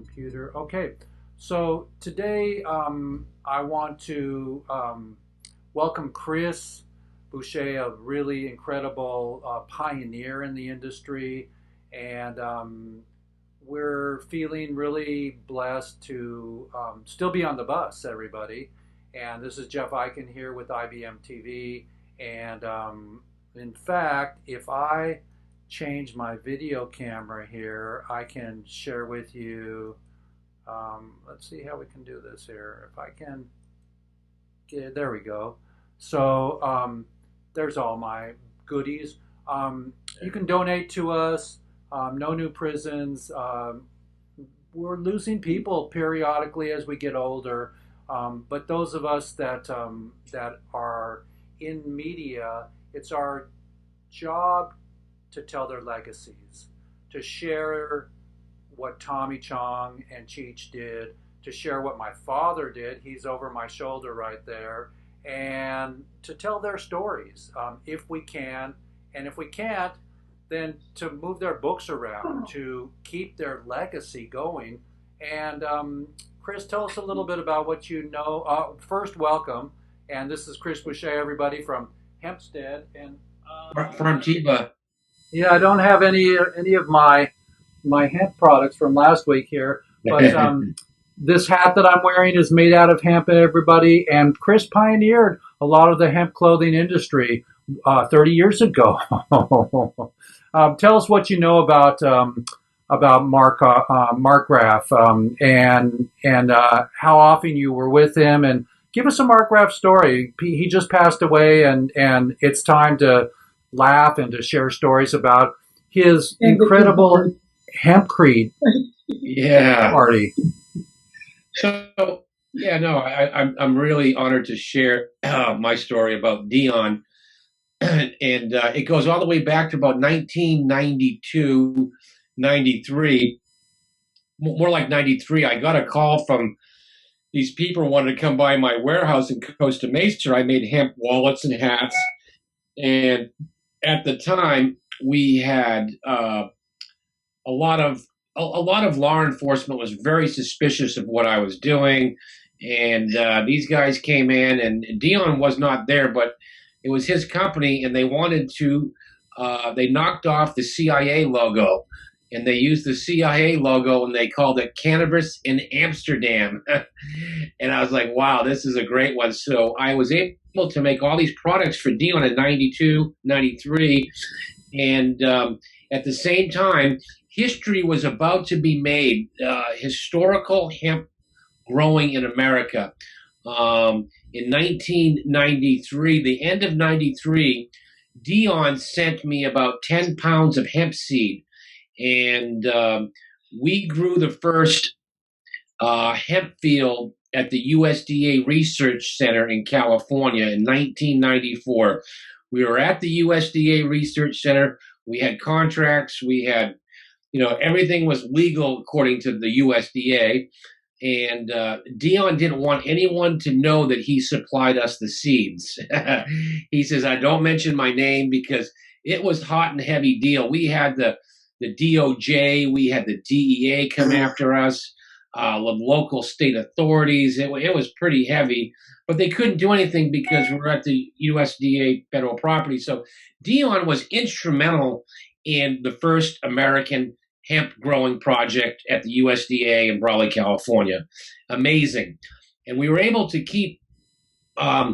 Computer. Okay, so today I want to welcome Chris Boucher, a really incredible pioneer in the industry, and we're feeling really blessed to still be on the bus, everybody. And this is Jeff Eichen here with IBM TV, and in fact, if I change my video camera here, I can share with you. Let's see how we can do this here. If I can get, there we go. So there's all my goodies. You can donate to us. No new prisons. We're losing people periodically as we get older. But those of us that are in media, it's our job to tell their legacies, to share what Tommy Chong and Cheech did, to share what my father did. He's over my shoulder right there, and to tell their stories if we can, and if we can't, then to move their books around, to keep their legacy going. And Chris, tell us a little bit about what you know. First, welcome, and this is Chris Boucher, everybody from Hempstead, and From Chiba. yeah, I don't have any of my hemp products from last week here, but this hat that I'm wearing is made out of hemp, everybody. And Chris pioneered a lot of the hemp clothing industry 30 years ago. Tell us what you know about Mark Graff and how often you were with him, and give us a Mark Graff story. He just passed away, and it's time to laugh and to share stories about his incredible hempcrete Yeah. party. So yeah, no, I'm really honored to share my story about Dion, and it goes all the way back to about 1992, 93, more like 93. I got a call from these people who wanted to come by my warehouse in Costa Mesa. I made hemp wallets and hats, and at the time we had a lot of law enforcement was very suspicious of what I was doing, and these guys came in, and Dion was not there, but it was his company, and they wanted to. They knocked off the CIA logo, and they used the CIA logo, and they called it Cannabis in Amsterdam. And I was like, wow, this is a great one. So I was able to make all these products for Dion in 92, 93, and at the same time, history was about to be made, historical hemp growing in America. In 1993, the end of 93, Dion sent me about 10 pounds of hemp seed, and we grew the first hemp field at the USDA Research Center in California in 1994. We were at the USDA Research Center. We had contracts. We had, everything was legal according to the USDA. And Dion didn't want anyone to know that he supplied us the seeds. He says, I don't mention my name because it was hot and heavy deal. We had the DOJ, we had the DEA come after us, the local state authorities. It was pretty heavy, but they couldn't do anything because we're at the USDA federal property. So Dion was instrumental in the first American hemp growing project at the USDA in Brawley, California. Amazing. And we were able to keep a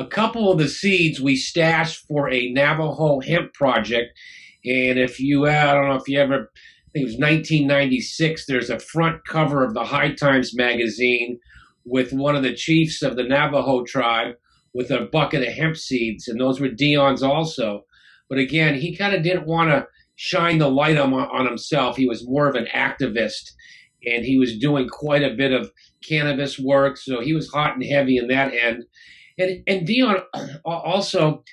couple of the seeds we stashed for a Navajo hemp project. And if you, I don't know if you ever, I think it was 1996, there's a front cover of the High Times magazine with one of the chiefs of the Navajo tribe with a bucket of hemp seeds. And those were Dion's also. But again, he kind of didn't want to shine the light on himself. He was more of an activist, and he was doing quite a bit of cannabis work. So he was hot and heavy in that end. And Dion also,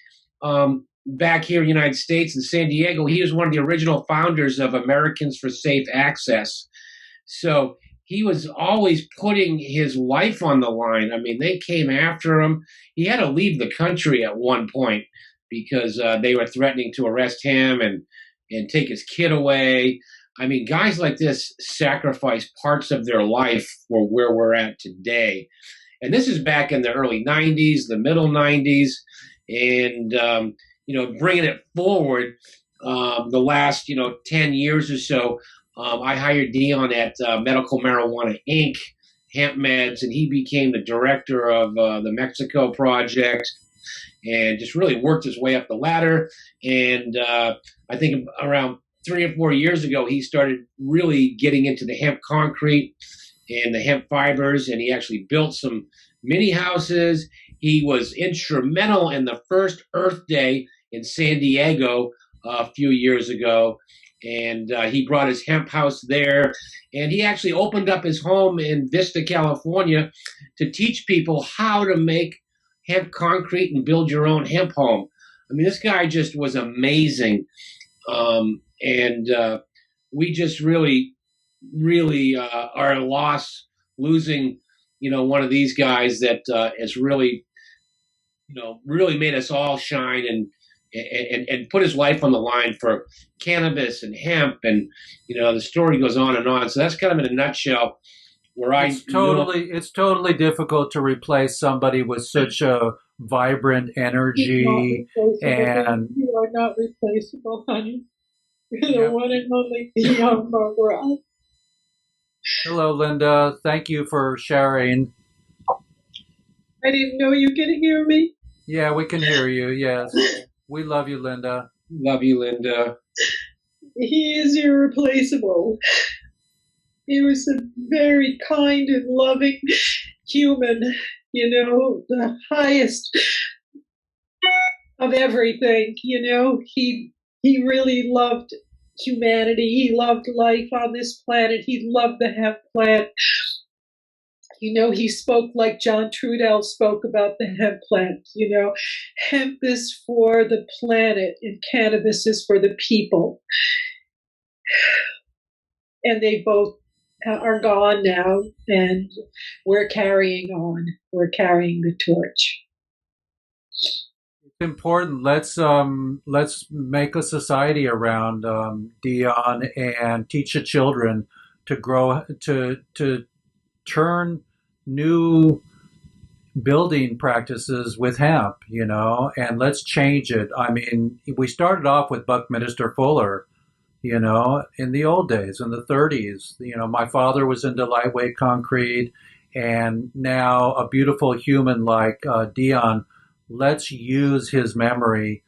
back here in the United States in San Diego, he was one of the original founders of Americans for Safe Access. So he was always putting his life on the line. I mean, they came after him. He had to leave the country at one point because they were threatening to arrest him and take his kid away. I mean, guys like this sacrifice parts of their life for where we're at today. And this is back in the early 90s, the middle 90s, and, bringing it forward the last, 10 years or so. I hired Dion at Medical Marijuana Inc., Hemp Meds, and he became the director of the Mexico project and just really worked his way up the ladder. And I think around 3 or 4 years ago, he started really getting into the hemp concrete and the hemp fibers, and he actually built some mini houses. He was instrumental in the first Earth Day in San Diego a few years ago, and he brought his hemp house there. And he actually opened up his home in Vista, California, to teach people how to make hemp concrete and build your own hemp home. I mean, this guy just was amazing. And we just really are at a loss losing, one of these guys that has really, really made us all shine and put his life on the line for cannabis and hemp. And, the story goes on and on. So that's kind of in a nutshell where it's totally difficult to replace somebody with such a vibrant energy. And you are not replaceable, honey. You're the one and only Dion Barbara. Hello, Linda. Thank you for sharing. I didn't know you could hear me. Yeah, we can hear you. Yes. We love you, Linda. Love you, Linda. He is irreplaceable. He was a very kind and loving human, the highest of everything. He really loved humanity. He loved life on this planet. He loved the hemp plant. He spoke like John Trudell spoke about the hemp plant. Hemp is for the planet and cannabis is for the people. And they both are gone now, and we're carrying on. We're carrying the torch. It's important. Let's make a society around Dion and teach the children to grow to turn new building practices with hemp, and let's change it. I mean, we started off with Buckminster Fuller, in the old days, in the 30s. My father was into lightweight concrete, and now a beautiful human like Dion, let's use his memory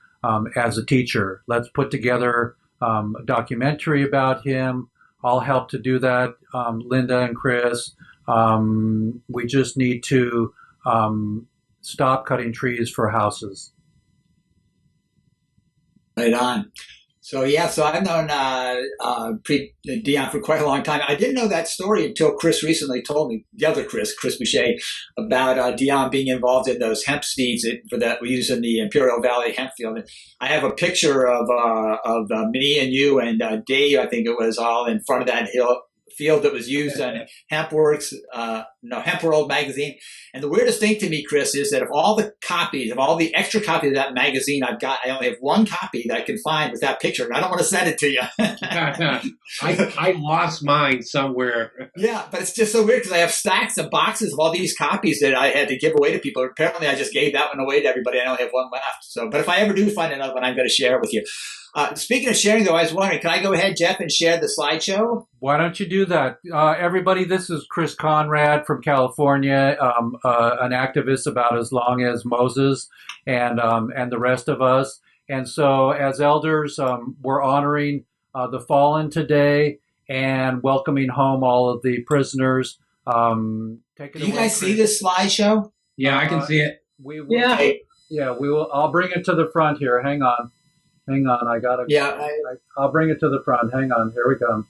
as a teacher. Let's put together a documentary about him. I'll help to do that, Linda and Chris. We just need to stop cutting trees for houses. Right on. So I've known Dion for quite a long time. I didn't know that story until Chris recently told me, the other Chris Boucher, about Dion being involved in those hemp seeds that we use in the Imperial Valley hemp field. And I have a picture of me and you and Dave, I think it was, all in front of that field that was used on Hemp World magazine. And the weirdest thing to me, Chris, is that of all the extra copies of that magazine I've got, I only have one copy that I can find with that picture, and I don't want to send it to you. I lost mine somewhere. Yeah, but it's just so weird because I have stacks of boxes of all these copies that I had to give away to people. Apparently, I just gave that one away to everybody. I only have one left. But if I ever do find another one, I'm going to share it with you. Speaking of sharing, though, I was wondering, can I go ahead, Jeff, and share the slideshow? Why don't you do that? Everybody, this is Chris Conrad from California, an activist about as long as Moses and the rest of us. And so as elders, we're honoring the fallen today and welcoming home all of the prisoners. Do you guys see this slideshow? Yeah, I can see it. We will. I'll bring it to the front here. Hang on. I gotta. Yeah. I'll bring it to the front. Hang on. Here we go.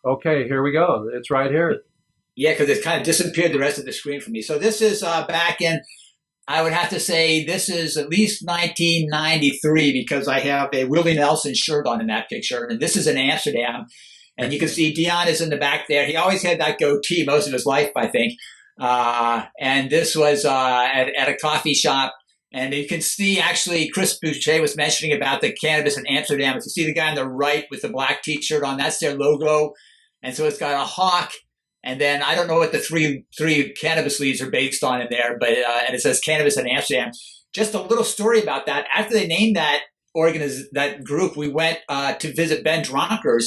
Okay, here we go. It's right here. Yeah, because it's kind of disappeared the rest of the screen for me. So this is back in, I would have to say this is at least 1993 because I have a Willie Nelson shirt on in that picture. And this is in Amsterdam. And you can see Dion is in the back there. He always had that goatee most of his life, I think. And this was at a coffee shop And you can see, actually, Chris Boucher was mentioning about the cannabis in Amsterdam. If you see the guy on the right with the black T-shirt on, that's their logo. And so it's got a hawk. And then I don't know what the three cannabis leaves are based on in there, but and it says cannabis in Amsterdam. Just a little story about that. After they named that that group, we went to visit Ben Dronkers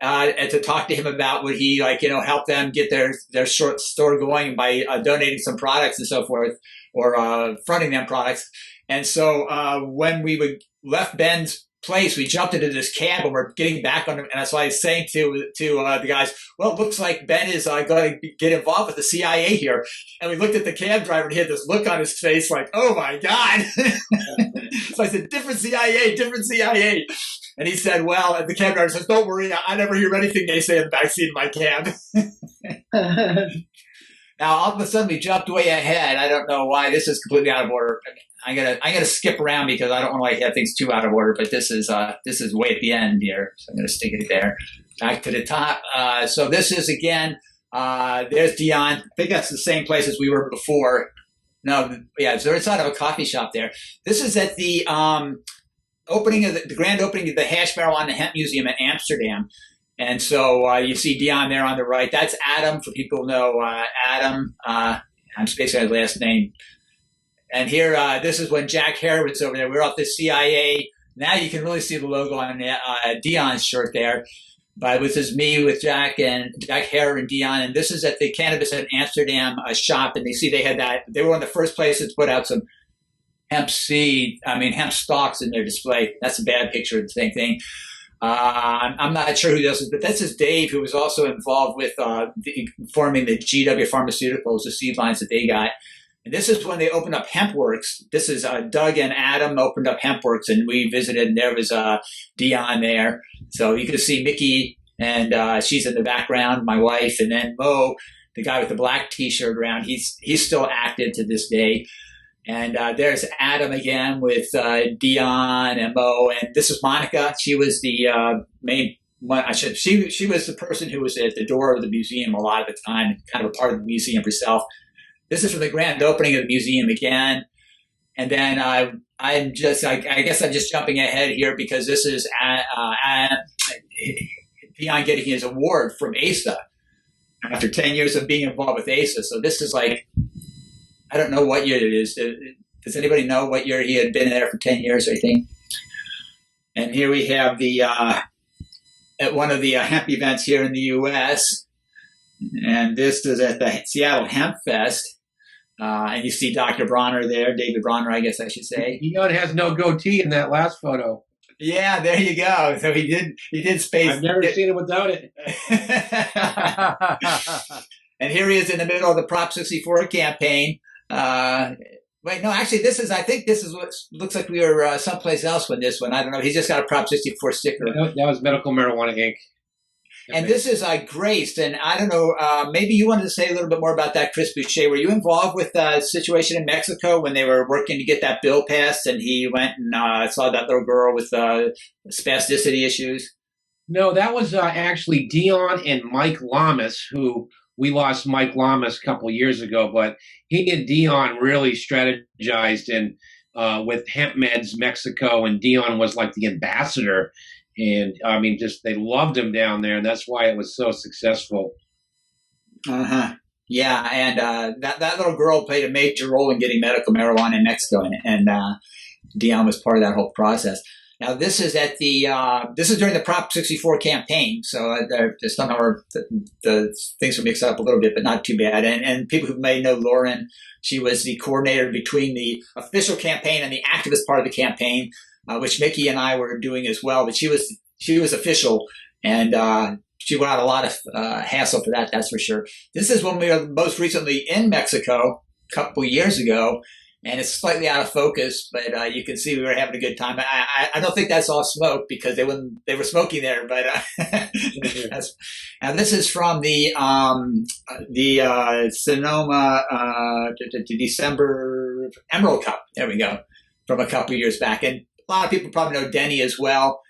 and to talk to him about would he help them get their short store going by donating some products and so forth, or fronting them products. And so when we left Ben's place, we jumped into this cab and we're getting back on him. And that's why I was saying to the guys, well, it looks like Ben is going to get involved with the CIA here. And we looked at the cab driver and he had this look on his face like, oh my God. So I said, different CIA. And he said, well, and the cab driver says, don't worry, I never hear anything they say in the backseat of my cab. Now, all of a sudden, we jumped way ahead. I don't know why. This is completely out of order. I'm gonna skip around because I don't want to have things too out of order. But this is way at the end here, so I'm gonna stick it there. Back to the top. So this is again. There's Dion. I think that's the same place as we were before. No, yeah, it's inside of a coffee shop there. This is at the opening of the grand opening of the Hash Marijuana Hemp Museum in Amsterdam. And so you see Dion there on the right. That's Adam, for people who know Adam. I'm spacing his last name. And here, this is when Jack Hare was over there. We were off the CIA. Now you can really see the logo on Dion's shirt there. But this is me with Jack Hare and Dion. And this is at the Cannabis in Amsterdam shop. And they see they had that. They were one of the first places to put out some hemp stalks in their display. That's a bad picture of the same thing. I'm not sure who this is, but this is Dave, who was also involved with forming the GW Pharmaceuticals, the seed lines that they got. And this is when they opened up HempWorks. This is Doug and Adam opened up HempWorks, and we visited, and there was Dion there. So you could see Mickey, and she's in the background, my wife, and then Mo, the guy with the black T-shirt around. He's still active to this day. And there's Adam again with Dion and Mo, and this is Monica. She was the main one. She was the person who was at the door of the museum a lot of the time, kind of a part of the museum herself. This is from the grand opening of the museum again, and then I guess I'm just jumping ahead here because this is Dion getting his award from ASA after 10 years of being involved with ASA. So this is like, I don't know what year it is. Does anybody know what year he had been there for 10 years, I think? And here we have the at one of the hemp events here in the U.S. And this is at the Seattle Hemp Fest. And you see Dr. Bronner there, David Bronner, I guess I should say. Dion has no goatee in that last photo. Yeah, there you go. So he did space. I've never seen it without it. And here he is in the middle of the Prop 64 campaign. Wait, no, actually, I think this is what looks like we were someplace else with this one. I don't know. He's just got a Prop 64 sticker. That was Medical Marijuana Inc. And this is Grace. And I don't know, maybe you wanted to say a little bit more about that, Chris Boucher. Were you involved with the situation in Mexico when they were working to get that bill passed and he went and saw that little girl with spasticity issues? No, that was actually Dion and Mike Lamas, who we lost Mike Lamas a couple of years ago, but he and Dion really strategized with Hemp Meds Mexico, and Dion was like the ambassador. And I mean, just they loved him down there, and that's why it was so successful. Yeah, and that little girl played a major role in getting medical marijuana in Mexico, and Dion was part of that whole process. Now, this is this is during the Prop 64 campaign, so there's somehow the things are mixed up a little bit, but not too bad. And people who may know Lauren, she was the coordinator between the official campaign and the activist part of the campaign, which Mickey and I were doing as well. But she was official, and she got a lot of hassle for that. That's for sure. This is when we were most recently in Mexico a couple years ago. And it's slightly out of focus, but you can see we were having a good time. I don't think that's all smoke because they were smoking there. But and this is from the Sonoma December Emerald Cup. There we go, from a couple of years back. And a lot of people probably know Denny as well.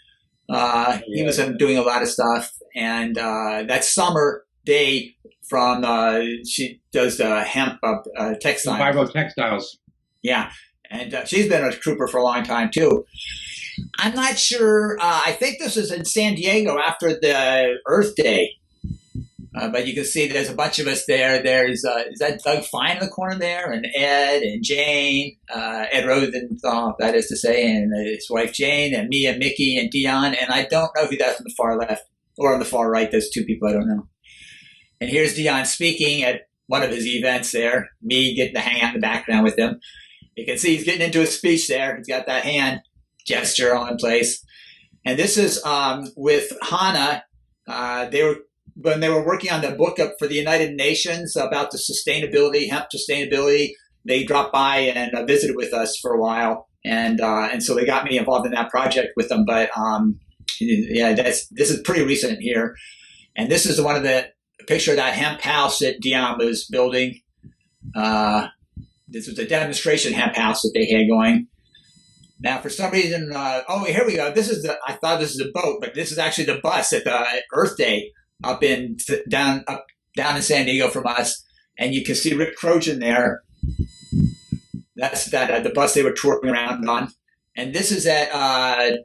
He was doing a lot of stuff. And that summer day from she does hemp textiles. Survival Textiles. Yeah. And she's been a trooper for a long time, too. I'm not sure. I think this is in San Diego after the Earth Day. But you can see there's a bunch of us there. There's is that Doug Fine in the corner there, and Ed and Jane, Ed Rosenthal, that is to say, and his wife Jane, and me and Mickey and Dion, and I don't know who that's on the far left or on the far right. There's two people I don't know. And here's Dion speaking at one of his events there. Me getting to hang out in the background with him. You can see he's getting into his speech there. He's got that hand gesture all in place. And this is with Hannah. When they were working on the book up for the United Nations about the sustainability, hemp sustainability, they dropped by and visited with us for a while, and so they got me involved in that project with them. But yeah, this is pretty recent here, and this is one of the picture of that hemp house that Dion was building. This was a demonstration hemp house that they had going. Now, for some reason, oh, here we go. I thought this is a boat, but this is actually the bus at the Earth Day up down in San Diego from us, and you can see Rick Trojan there. That's the bus they were touring around on, and this is at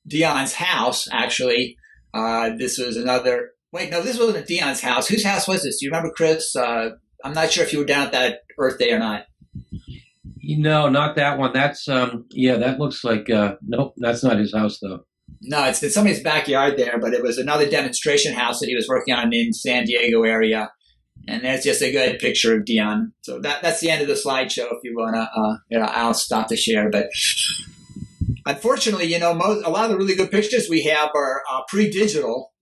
Dion's house. Actually, this was another. Wait, no, this wasn't at Dion's house. Whose house was this? Do you remember, Chris? I'm not sure if you were down at that Earth Day or not. No, not that one. That's yeah, that looks like nope, that's not his house though. No, it's in somebody's backyard there, but it was another demonstration house that he was working on in San Diego area. And there's just a good picture of Dion. So that's the end of the slideshow. If you want to, I'll stop the share. But unfortunately, a lot of the really good pictures we have are pre-digital.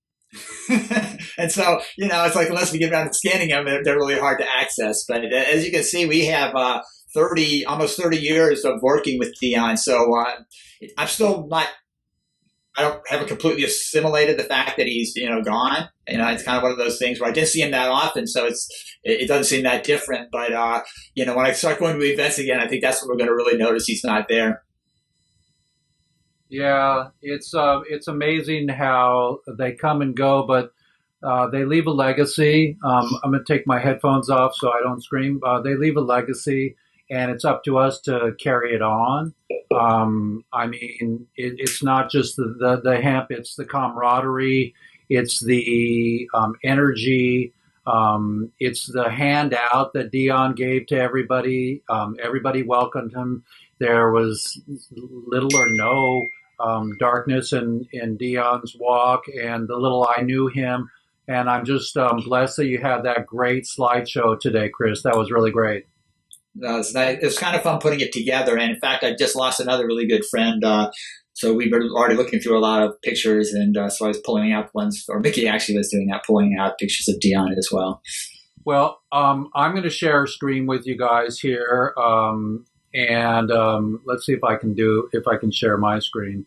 And so, it's like unless we get around to scanning them, they're really hard to access. But as you can see, we have almost 30 years of working with Dion. So I'm still not. I haven't completely assimilated the fact that he's, gone. It's kind of one of those things where I didn't see him that often, so it doesn't seem that different. But when I start going to events again, I think that's when we're going to really notice he's not there. Yeah, it's amazing how they come and go, but they leave a legacy. I'm going to take my headphones off so I don't scream. They leave a legacy, and it's up to us to carry it on. I mean, it's not just the hemp, it's the camaraderie, it's the energy, it's the handout that Dion gave to everybody. Everybody welcomed him. There was little or no darkness in Dion's walk, and the little I knew him. And I'm just blessed that you had that great slideshow today, Chris. That was really great. It's nice. It was kind of fun putting it together. And in fact, I just lost another really good friend. So we were already looking through a lot of pictures. And so I was pulling out ones, or Mickey actually was doing that, pulling out pictures of Dion as well. Well, I'm going to share a screen with you guys here. And let's see if I can share my screen.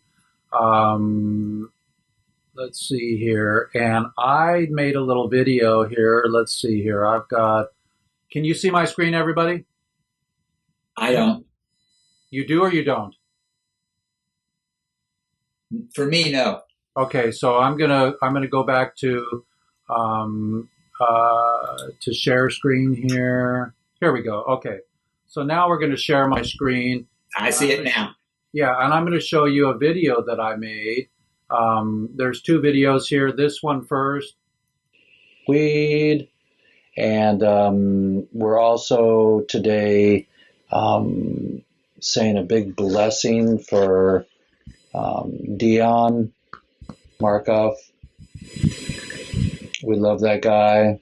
Let's see here. And I made a little video here. Let's see here. Can you see my screen, everybody? I don't. You do or you don't? For me, no. Okay, so I'm gonna go back to share screen here. Here we go. Okay, so now we're gonna share my screen. I see it now. Yeah, and I'm gonna show you a video that I made. There's two videos here. This one first. Weed, and we're also today. Saying a big blessing for Dion Markov. We love that guy.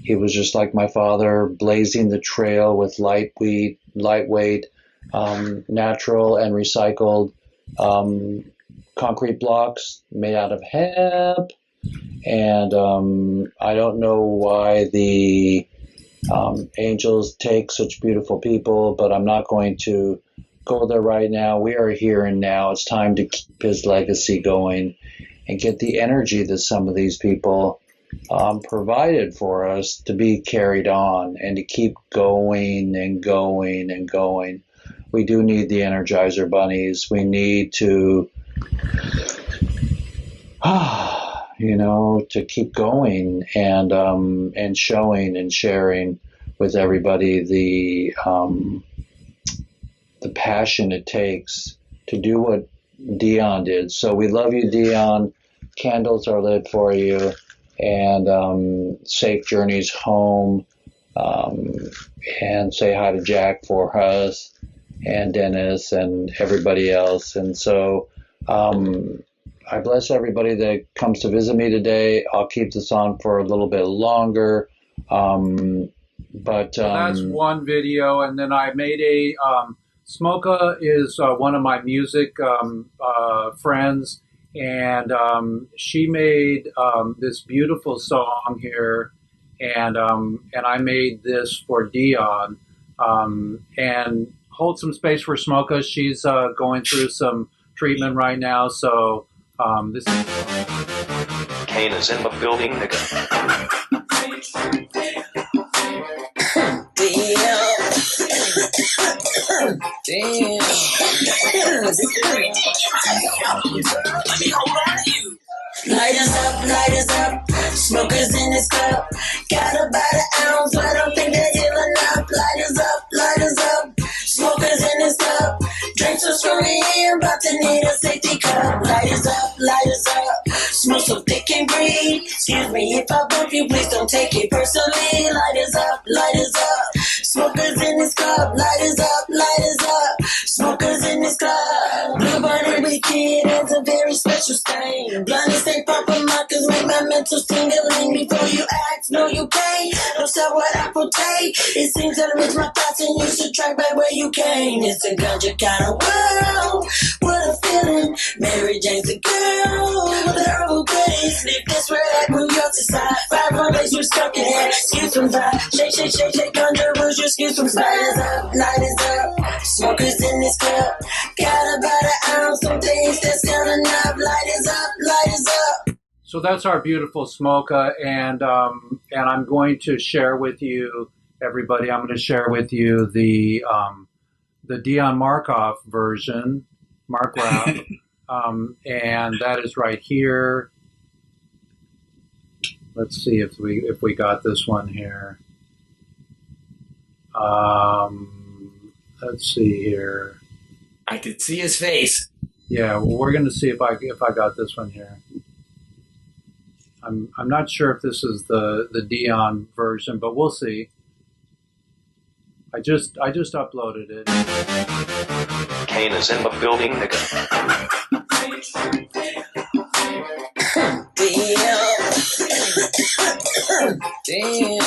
He was just like my father, blazing the trail with lightweight, natural and recycled concrete blocks made out of hemp. And I don't know why the angels take such beautiful people, but I'm not going to go there right now. We are here and now. It's time to keep his legacy going and get the energy that some of these people provided for us to be carried on and to keep going and going and going. We do need the Energizer bunnies. We need to, to keep going and showing and sharing with everybody the the passion it takes to do what Dion did. So we love you, Dion. Candles are lit for you, and safe journeys home. And say hi to Jack for us, and Dennis, and everybody else. And so I bless everybody that comes to visit me today. I'll keep this on for a little bit longer. But that's one video, and then I made a Smoka is one of my music friends, and she made this beautiful song here, and I made this for Dion, and hold some space for Smoka. She's going through some treatment right now, so this is Kane is in the building, nigga. Damn. Light us up, smokers in this cup. Got about an ounce, but I don't think that's enough. Light us up, smokers in this cup. Drink so strong in here, about to need a safety cup. Light us up, smoke so thick and breathe. Excuse me if I bump you, please don't take it personally. Light us up, smokers in this cup. Light us up, smokers in this club. Blue burning with kid is a very special stain. Blinded stay proper markers make my mental tingling. Before you act, no you can't. Don't sell what I portray. It seems to enrich my thoughts and you should track back where you came. It's a ganja kind of world. What a feeling. Mary Jane's a girl with the herbal goodies. Sleep this way at New York side. 5 Mondays you stuck in here. Excuse from vibe. Shake, ganja rouge. Excuse from light is up. Smokers in this cup. Got about an ounce. Some things that's not enough. Light is up. So that's our beautiful Smoka, and I'm going to share with you, everybody. I'm going to share with you the Dion Markov version, Markgraf, and that is right here. Let's see if we got this one here. Let's see here. I could see his face. Yeah, well, we're going to see if I got this one here. I'm not sure if this is the Dion version, but we'll see. I just uploaded it. Kane is in the building, nigga. Damn.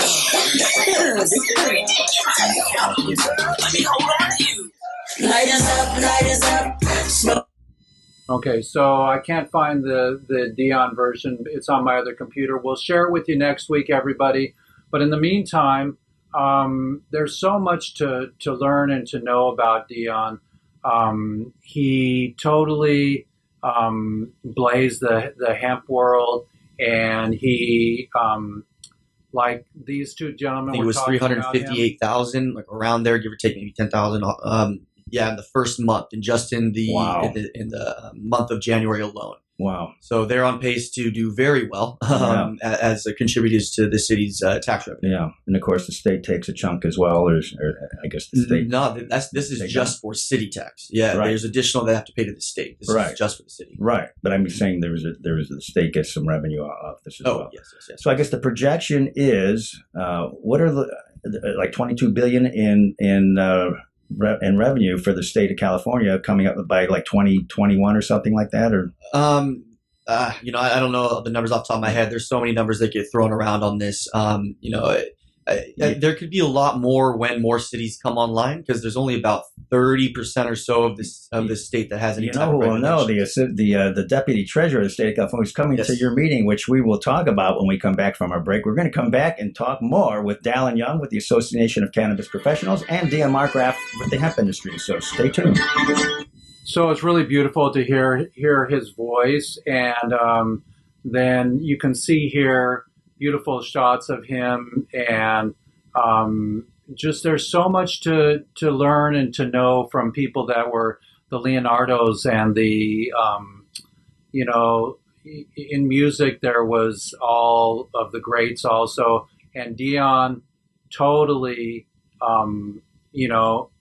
Light us up. Smoke. Okay, so I can't find the Dion version. It's on my other computer. We'll share it with you next week, everybody. But in the meantime, there's so much to learn and to know about Dion. He totally blazed the hemp world, and he, like these two gentlemen, I think it was 358,000, like around there, give or take maybe 10,000. In the first month, and just in the month of January alone. Wow! So they're on pace to do very well as contributors to the city's tax revenue. Yeah, and of course the state takes a chunk as well. Or I guess the state. No, this is just for city tax. Yeah, right. There's additional they have to pay to the state. This is just for the city. Right, but I'm saying the state gets some revenue off this as well. Yes. So I guess the projection is what are like 22 billion in revenue for the state of California coming up by like 2021 or something like that, or I don't know the numbers off the top of my head. There's so many numbers that get thrown around on this. There could be a lot more when more cities come online, because there's only about 30% or so of this state that has any type of regulation. No, the deputy treasurer of the state of California is coming to your meeting, which we will talk about when we come back from our break. We're going to come back and talk more with Dallin Young with the Association of Cannabis Professionals and Dion Markgraf with the hemp industry. So stay tuned. So it's really beautiful to hear his voice, and then you can see here beautiful shots of him, and just there's so much to learn and to know from people that were the Leonardos, and the in music there was all of the greats also, and Dion totally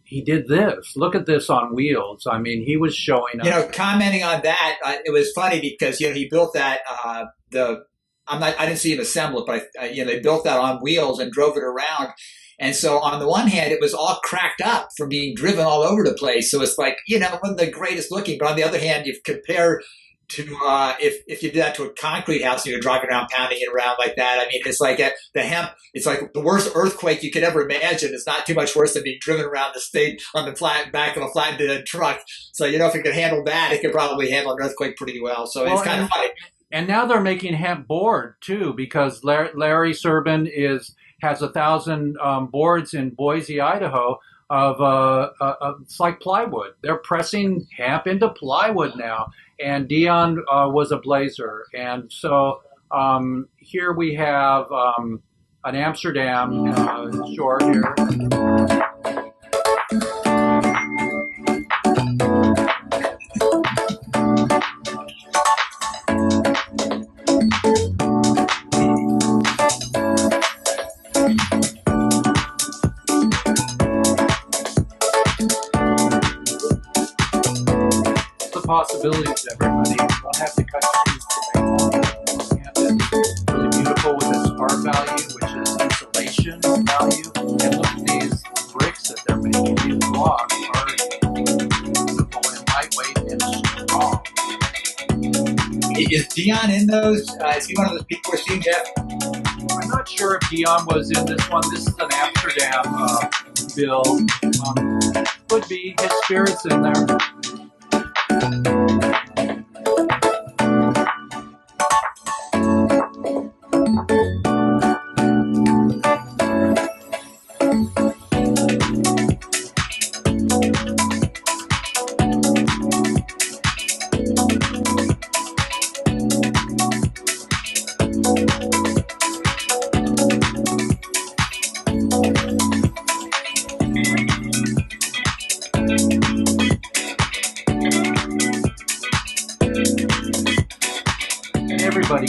he did this. Look at this on wheels. I mean, he was showing us. Commenting on that, it was funny because he built that I didn't see him assemble it, but they built that on wheels and drove it around. And so on the one hand, it was all cracked up from being driven all over the place. So it's like, it wasn't the greatest looking. But on the other hand, you compare to if you did that to a concrete house and you're driving around, pounding it around like that. I mean, it's like the hemp. It's like the worst earthquake you could ever imagine. It's not too much worse than being driven around the state on the back of a flatbed truck. So if it could handle that, it could probably handle an earthquake pretty well. So it's kind of funny. And now they're making hemp board too, because Larry Serban has 1,000 boards in Boise, Idaho. It's like plywood. They're pressing hemp into plywood now. And Dion was a blazer. And so here we have an Amsterdam shore here. Possibilities, everybody. You don't have to cut trees to make one. It's really beautiful with its art value, which is insulation value. And look at these bricks that they're making. These blocks are beautiful and lightweight and strong. Is Dion in those? Is he one of those people we're seeing, Jeff? I'm not sure if Dion was in this one. This is an Amsterdam build. Could be his spirit's in there.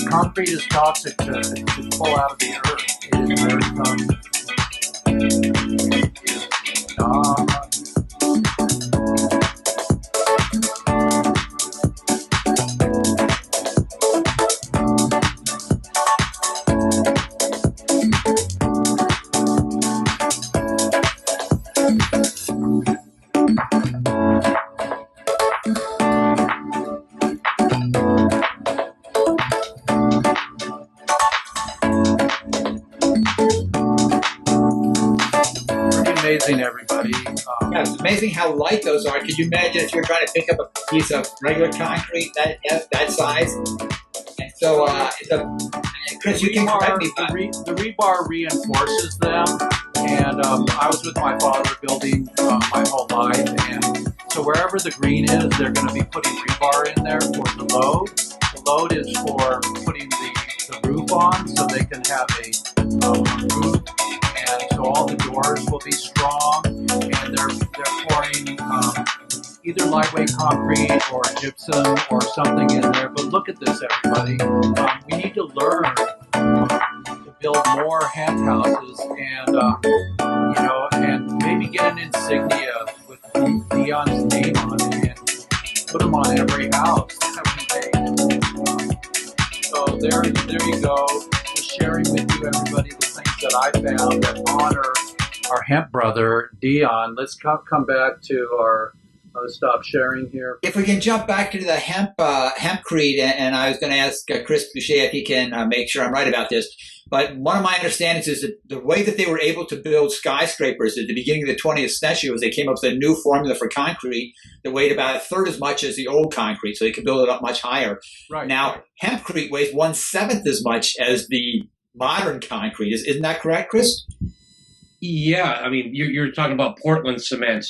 Concrete is toxic to pull out of the earth. It is very toxic. Amazing, everybody. It's amazing how light those are. Can you imagine if you're trying to pick up a piece of regular concrete that size? And so, Chris, you can correct me. The rebar reinforces them, and I was with my father building my whole life, and so wherever the green is, they're going to be putting rebar in there for the load. The load is for putting the roof on, so they can have a roof. And so all the doors will be strong, and they're pouring either lightweight concrete or gypsum or something in there. But look at this, everybody. We need to learn to build more hemp houses, and and maybe get an insignia with Dion's name on it, and put them on every house that we make. So there you go. Just sharing with you, everybody, the things that I found that honor our hemp brother, Dion. Let's come back to our stop sharing here. If we can jump back to the hempcrete, and I was going to ask Chris Boucher if he can make sure I'm right about this. But one of my understandings is that the way that they were able to build skyscrapers at the beginning of the 20th century was they came up with a new formula for concrete that weighed about a third as much as the old concrete, so they could build it up much higher. Right. Now, hempcrete weighs 1/7 as much as the modern concrete. Isn't that correct, Chris? Yeah, I mean, you're talking about Portland cement.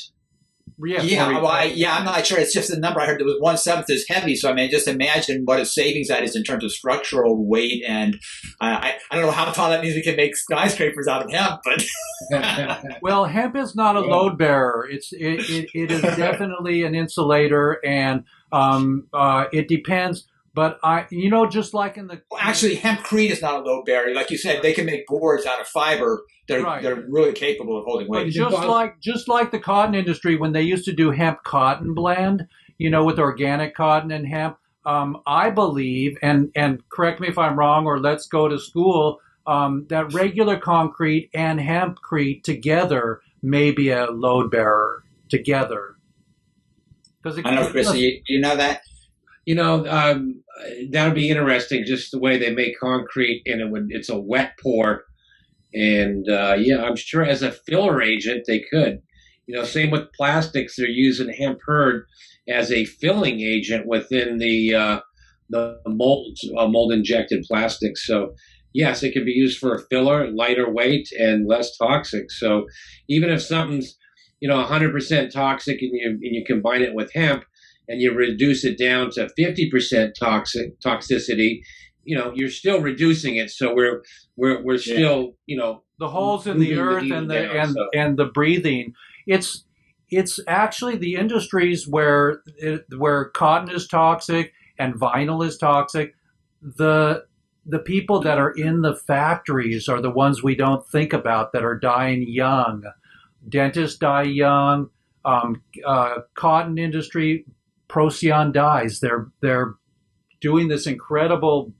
I'm not sure. It's just the number I heard that was 1/7 as heavy. So I mean, just imagine what a savings that is in terms of structural weight. And I don't know how tall that means we can make skyscrapers out of hemp, but well, hemp is not a load bearer. It is definitely an insulator, and it depends. But just like in the Well, actually, hempcrete is not a load barrier. Like you said, they can make boards out of fiber. They're really capable of holding weight. Just like the cotton industry, when they used to do hemp cotton blend, with organic cotton and hemp, I believe, and correct me if I'm wrong, or let's go to school, that regular concrete and hempcrete together may be a load bearer together. I don't know, Chris, you know that? That would be interesting, just the way they make concrete, and it's a wet pour. And I'm sure as a filler agent they could. Same with plastics, they're using hemp hurd as a filling agent within the mold injected plastics. So yes, it can be used for a filler, lighter weight and less toxic. So even if something's 100% toxic and you combine it with hemp and you reduce it down to 50% toxicity, you're still reducing it. So we're still, the holes in the earth and the breathing. It's actually the industries where cotton is toxic and vinyl is toxic. The people that are in the factories are the ones we don't think about that are dying young. Dentists die young. Cotton industry, Procyon dies. They're doing this incredible,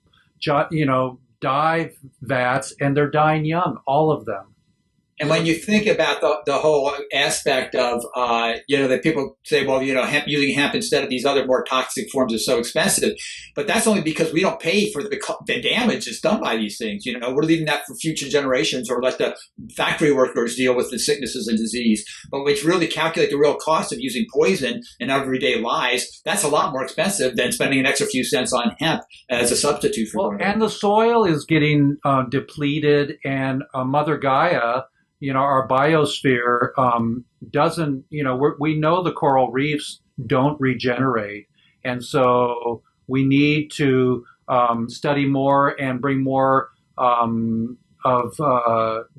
dye vats, and they're dying young, all of them. And when you think about the whole aspect of, that people say, well, using hemp instead of these other more toxic forms is so expensive. But that's only because we don't pay for the damage that's done by these things. We're leaving that for future generations, or let the factory workers deal with the sicknesses and disease. But when you really calculate the real cost of using poison in everyday lives, that's a lot more expensive than spending an extra few cents on hemp as a substitute for it. And the soil is getting depleted, and Mother Gaia, our biosphere doesn't, we know the coral reefs don't regenerate. And so we need to study more and bring more of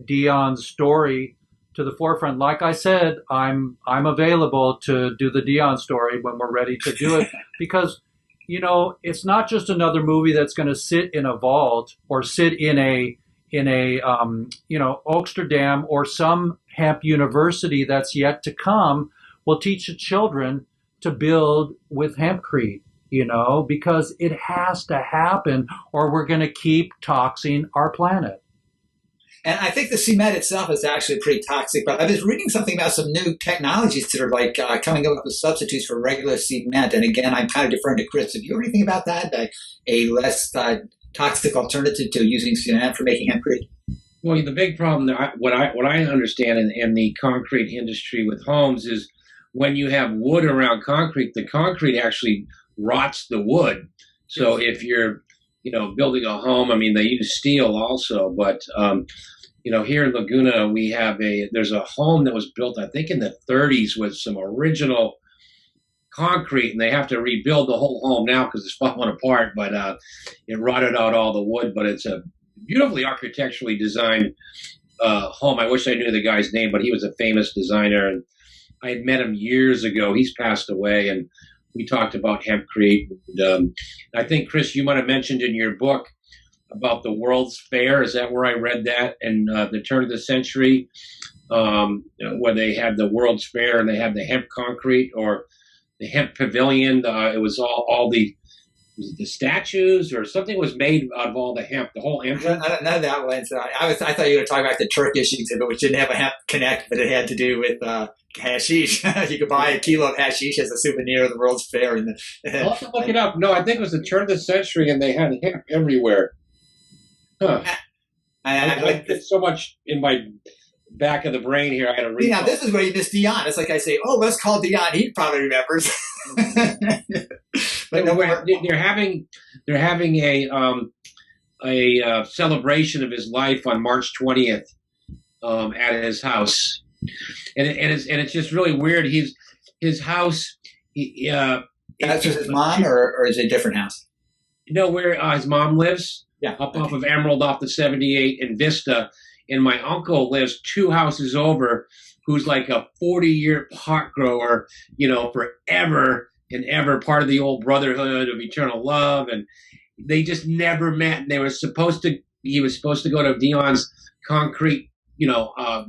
Dion's story to the forefront. Like I said, I'm available to do the Dion story when we're ready to do it, because, it's not just another movie that's going to sit in a vault or sit in a Oaksterdam or some hemp university that's yet to come will teach the children to build with hempcrete, because it has to happen, or we're going to keep toxing our planet. And I think the cement itself is actually pretty toxic, but I was reading something about some new technologies that are coming up with substitutes for regular cement. And again, I'm kind of deferring to Chris. Have you heard anything about that? A less toxic alternative to using cement for making hempcrete? Well, the big problem, what I understand in the concrete industry with homes, is when you have wood around concrete, the concrete actually rots the wood. So if you're, building a home, they use steel also, but here in Laguna, there's a home that was built, I think, in the 30s with some original concrete, and they have to rebuild the whole home now because it's falling apart, but it rotted out all the wood. But it's a beautifully architecturally designed home. I wish I knew the guy's name, but he was a famous designer, and I had met him years ago. He's passed away, and we talked about hempcrete. And, I think, Chris, you might have mentioned in your book about the World's Fair. Is that where I read that? And the turn of the century, where they had the World's Fair and they had the hemp concrete, or the hemp pavilion. It was all the statues or something was made out of all the hemp, the whole entrance. None of that one. So I thought you were talking about the Turkish exhibit, which didn't have a hemp connect, but it had to do with hashish. You could buy a kilo of hashish as a souvenir of the World's Fair. I'll have to look it up. No, I think it was the turn of the century, and they had hemp everywhere. Huh. I get so much in my back of the brain here. I had to read. Yeah, this is where you miss Dion. It's like I say, let's call Dion. He probably remembers. But no, they're having a celebration of his life on March 20th at his house, and it's just really weird. His house. That's just his mom, or is it a different house? No, where his mom lives. Yeah, off of Emerald, off the 78 in Vista, and my uncle lives 2 houses over, who's like a 40-year pot grower, forever. and ever, part of the old Brotherhood of Eternal Love, and they just never met. And he was supposed to go to Dion's concrete,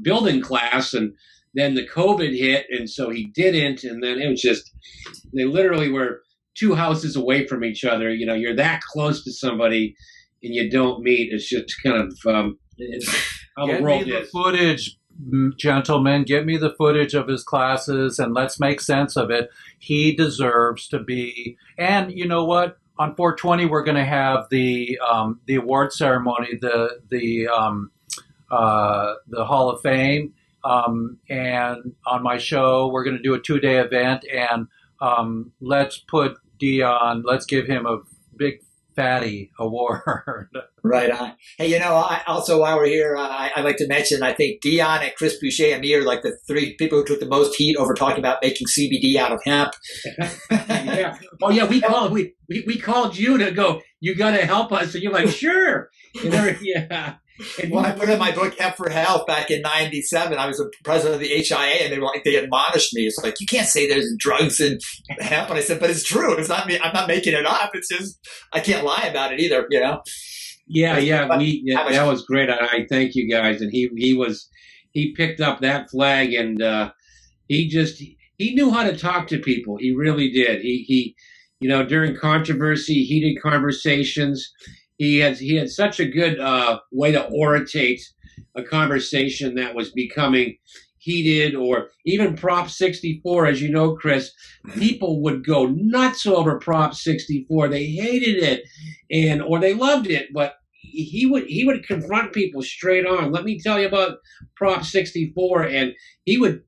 building class, and then the COVID hit, and so he didn't. And then it was just, they literally were 2 houses away from each other. You're that close to somebody, and you don't meet. It's just kind of how the world is. Get me the footage, gentlemen. Get me the footage of his classes, and let's make sense of it. He deserves to be. And you know what? On 420, we're going to have the award ceremony, the Hall of Fame. And on my show, we're going to do a 2-day event, and let's put Dion, let's give him a big fatty award. Right on. Hey, I also, while we're here, I'd like to mention, I think Dion and Chris Boucher and me are like the 3 people who took the most heat over talking about making CBD out of hemp. Yeah. Oh yeah, we called you to go, you got to help us. And you're like, sure. Yeah. And when I put in my book Hemp for Health back in '97, I was the president of the HIA, and they admonished me. It's like, you can't say there's drugs in hemp. And I said, but it's true. It's not me. I'm not making it up. It's just, I can't lie about it either, Yeah, that was great. I thank you guys. And he picked up that flag, and he knew how to talk to people. He really did. He during controversy, heated conversations, he had such a good way to orate a conversation that was becoming heated. Or even Prop 64, as you know, Chris, people would go nuts over Prop 64. They hated it, or they loved it, but he would confront people straight on. Let me tell you about Prop 64, and he would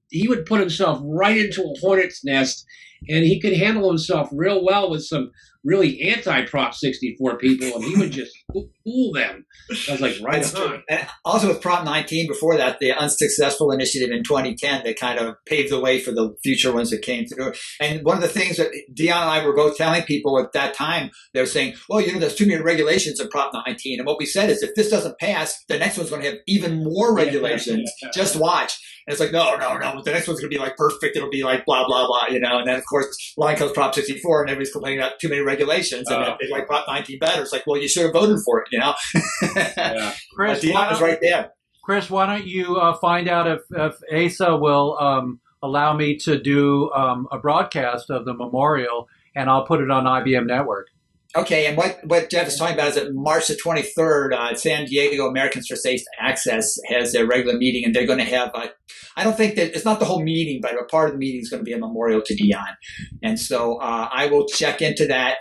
put himself right into a hornet's nest, and he could handle himself real well with some really anti-Prop 64 people, and he would just fool them. I was like, right on. And also with Prop 19 before that, the unsuccessful initiative in 2010 that kind of paved the way for the future ones that came through. And one of the things that Dion and I were both telling people at that time, they were saying, well, there's too many regulations in Prop 19. And what we said is, if this doesn't pass, the next one's going to have even more regulations. Just watch. And it's like, no. The next one's going to be like perfect. It'll be like blah, blah, blah, And then, of course, along comes Prop 64, and everybody's complaining about too many regulations. And they like Prop 19 better. It's like, well, you should have voted for it, Yeah. Chris, Dion is right there. Chris, why don't you find out if ASA will allow me to do a broadcast of the memorial, and I'll put it on IBM Network. Okay, and what Jeff is talking about is that March the 23rd, San Diego Americans for Safe Access has their regular meeting, and they're going to have, I don't think that, it's not the whole meeting, but a part of the meeting is going to be a memorial to Dion. And so I will check into that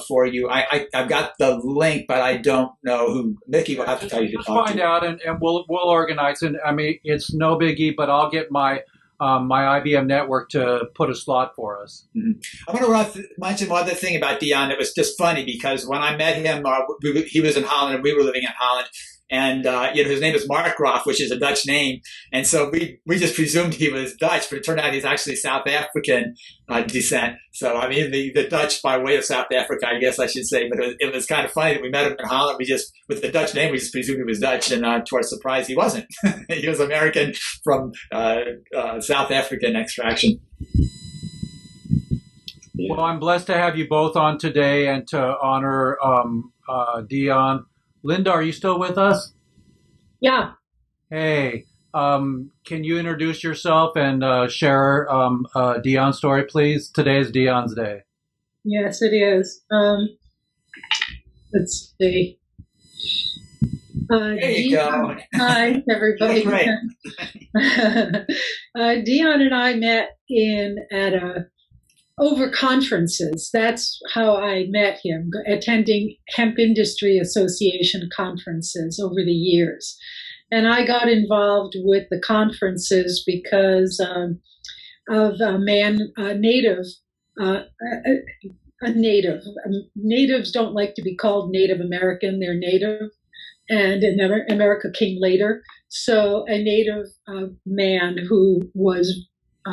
for you. I've got the link, but I don't know who. Mickey will have to tell you to talk find to. out, and we'll organize. And I mean, it's no biggie, but I'll get my IBM Network to put a slot for us. Mm-hmm. I want to mention one other thing about Dion that was just funny, because when I met him, he was in Holland and we were living in Holland. And, his name is Mark Groff, which is a Dutch name. And so we just presumed he was Dutch, but it turned out he's actually South African descent. So, I mean, the Dutch by way of South Africa, I guess I should say. But it was kind of funny that we met him in Holland. With the Dutch name, we just presumed he was Dutch. And to our surprise, he wasn't. He was American from South African extraction. Well, I'm blessed to have you both on today and to honor Dion. Linda, are you still with us? Yeah. Hey, can you introduce yourself and share Dion's story, please? Today is Dion's day. Yes, it is. Let's see. There you go. Hi, everybody. Great. Dion and I met over conferences. That's how I met him, attending Hemp Industry Association conferences over the years. And I got involved with the conferences because of a native. Natives don't like to be called Native American, they're native. And America came later. So a native man who was a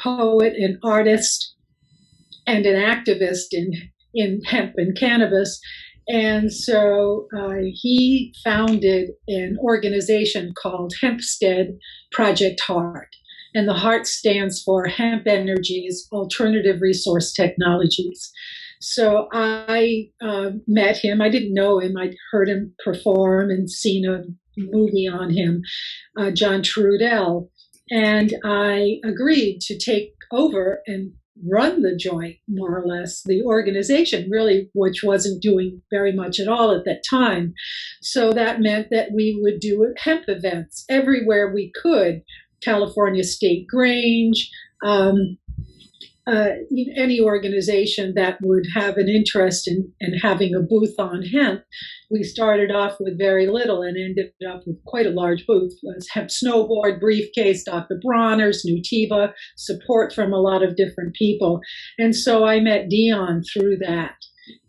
poet, an artist, and an activist in hemp and cannabis. And so he founded an organization called Hempstead Project Heart. And the HEART stands for Hemp Energies Alternative Resource Technologies. So I met him. I didn't know him. I'd heard him perform and seen a movie on him, John Trudell. And I agreed to take over and run the joint, more or less, the organization, really, which wasn't doing very much at all at that time. So that meant that we would do hemp events everywhere we could, California State Grange, any organization that would have an interest in having a booth on hemp. We started off with very little and ended up with quite a large booth. It was hemp snowboard, briefcase, Dr. Bronner's, Nutiva, support from a lot of different people. And so I met Dion through that.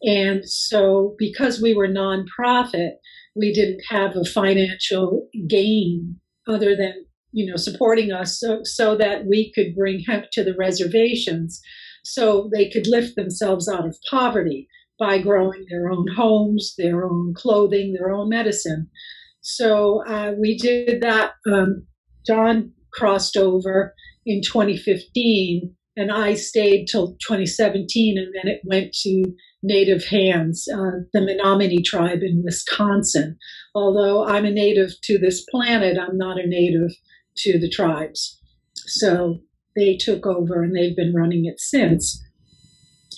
And so because we were nonprofit, we didn't have a financial gain other than supporting us so that we could bring hemp to the reservations so they could lift themselves out of poverty by growing their own homes, their own clothing, their own medicine. So we did that. John crossed over in 2015, and I stayed till 2017, and then it went to native hands, the Menominee tribe in Wisconsin. Although I'm a native to this planet, I'm not a native to the tribes. So they took over and they've been running it since.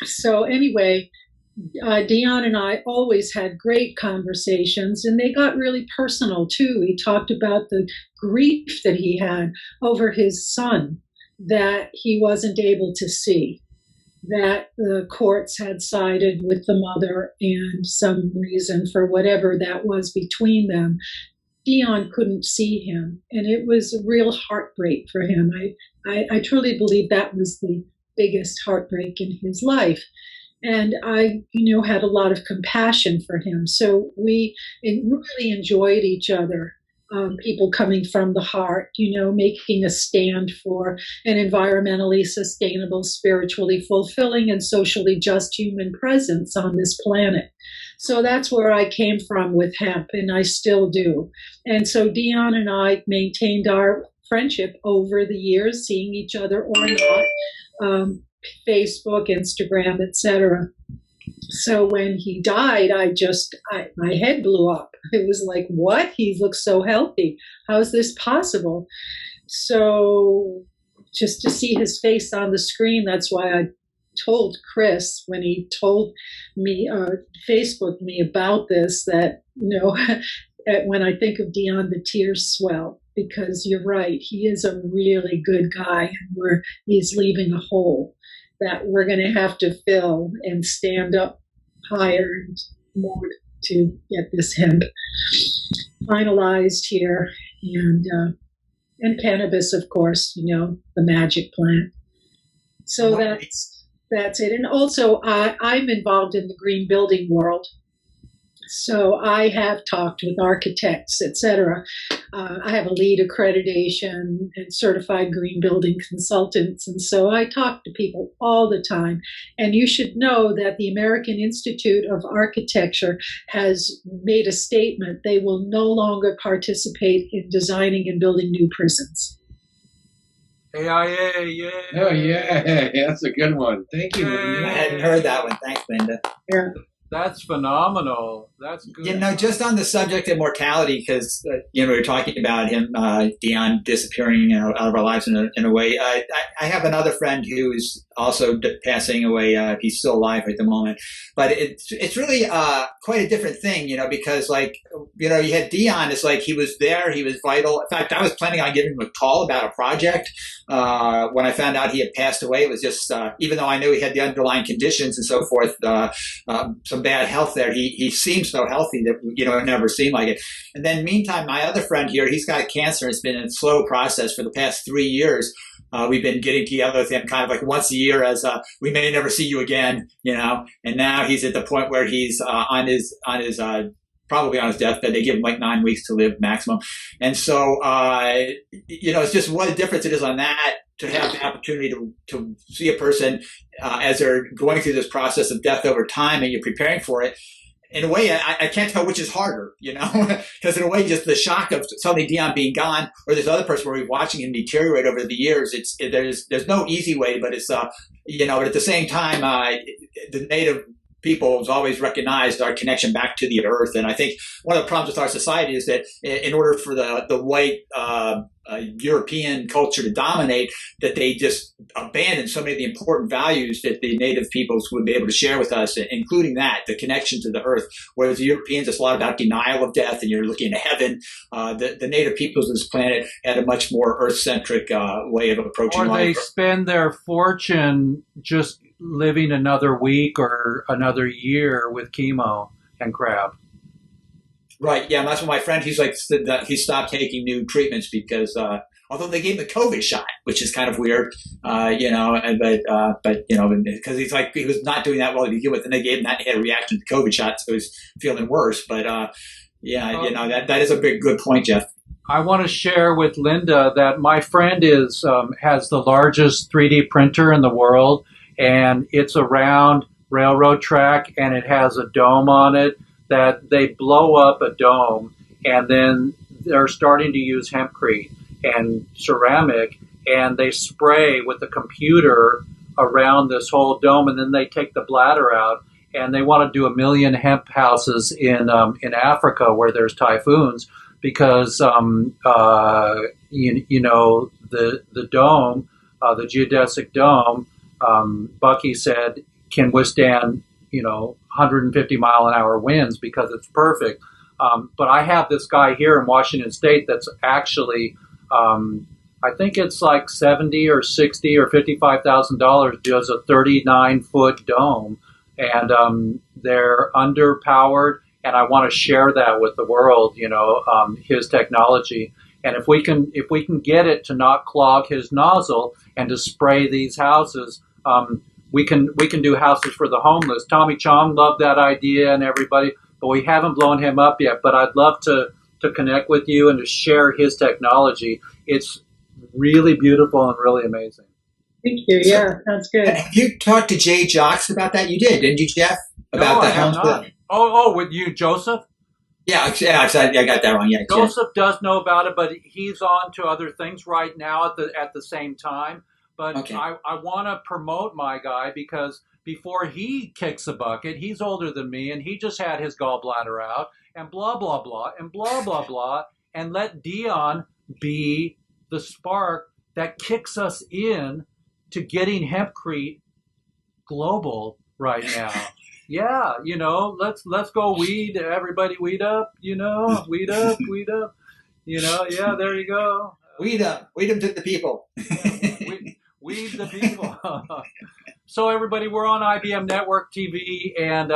So anyway, Dion and I always had great conversations, and they got really personal too. He talked about the grief that he had over his son that he wasn't able to see, that the courts had sided with the mother, and some reason for whatever that was between them, Dion couldn't see him, and it was a real heartbreak for him. I truly believe that was the biggest heartbreak in his life. And I, had a lot of compassion for him. So we really enjoyed each other, people coming from the heart, making a stand for an environmentally sustainable, spiritually fulfilling, and socially just human presence on this planet. So that's where I came from with hemp, and I still do. And so Dion and I maintained our friendship over the years, seeing each other or not, Facebook, Instagram, etc. So when he died, my head blew up. It was like, what? He looks so healthy. How is this possible? So just to see his face on the screen, that's why I told Chris when he told me, Facebooked me about this, that, when I think of Dion, the tears swell, because you're right. He is a really good guy, and he's leaving a hole that we're going to have to fill and stand up higher and more to get this hemp finalized here. And cannabis, of course, the magic plant. So that's it. And also, I'm involved in the green building world. So I have talked with architects, etc. I have a LEED accreditation and certified green building consultants. And so I talk to people all the time. And you should know that the American Institute of Architecture has made a statement. They will no longer participate in designing and building new prisons. AIA, yeah. Oh, yeah. That's a good one. Thank you, Linda. I hadn't heard that one. Thanks, Linda. Yeah. That's phenomenal. That's good. Just on the subject of mortality, because, we were talking about him, Dion disappearing out of our lives in a way. I have another friend who is also passing away. He's still alive at the moment. But it's really quite a different thing, because, you had Dion. It's like he was there. He was vital. In fact, I was planning on giving him a call about a project. When I found out he had passed away, it was just, even though I knew he had the underlying conditions and so forth, some bad health there. He seemed so healthy that, it never seemed like it. And then meantime, my other friend here, he's got cancer. It's been a slow process for the past 3 years. We've been getting together with him kind of like once a year as we may never see you again, and now he's at the point where he's on his probably on his deathbed. They give him like 9 weeks to live maximum. And so, it's just what a difference it is on that, to have the opportunity to see a person as they're going through this process of death over time, and you're preparing for it. in a way, I can't tell which is harder, because in a way, just the shock of suddenly Dion being gone, or this other person where we're watching him deteriorate over the years. There's no easy way, but it's but at the same time, the native people has always recognized our connection back to the earth. And I think one of the problems with our society is that in order for the white European culture to dominate, that they just abandon so many of the important values that the native peoples would be able to share with us, including the connection to the earth. Whereas the Europeans, it's a lot about denial of death, and you're looking to heaven. The native peoples of this planet had a much more earth-centric way of approaching life. Or they spend their fortune just living another week or another year with chemo and crap. Right. Yeah. And that's what my friend, he's like, he stopped taking new treatments because, although they gave him the COVID shot, which is kind of weird, but because he was not doing that well to begin with, and they gave him that, he had a reaction to the COVID shot, so he's feeling worse. But, that is a good point, Jeff. I want to share with Linda that my friend has the largest 3D printer in the world, and it's a round railroad track, and it has a dome on it that they blow up a dome, and then they're starting to use hempcrete and ceramic, and they spray with a computer around this whole dome, and then they take the bladder out, and they want to do 1 million hemp houses in Africa where there's typhoons, because the dome, the geodesic dome, Bucky said, can withstand 150 mile an hour winds because it's perfect. But I have this guy here in Washington State that's actually, I think it's like $70 or $60 or $55,000, does a 39-foot dome, and they're underpowered. And I want to share that with the world, his technology. And if we can get it to not clog his nozzle and to spray these houses, we can do houses for the homeless. Tommy Chong loved that idea and everybody, but we haven't blown him up yet. But I'd love to connect with you and to share his technology. It's really beautiful and really amazing. Thank you. Yeah, that's good. Have you talked to Jay Jocks about that? You did, didn't you, Jeff? About no, I have not. Oh, with you, Joseph? Yeah, I got that wrong. Yeah, Joseph does know about it, but he's on to other things right now at the same time. But okay. I want to promote my guy because before he kicks a bucket, he's older than me, and he just had his gallbladder out, and blah, blah, blah, and blah, blah, blah, and let Dion be the spark that kicks us in to getting hempcrete global right now. Yeah, let's go weed. Everybody weed up, weed up, weed up. Yeah, there you go. Weed them to the people. Weed the people. So everybody, we're on IBM Network TV, and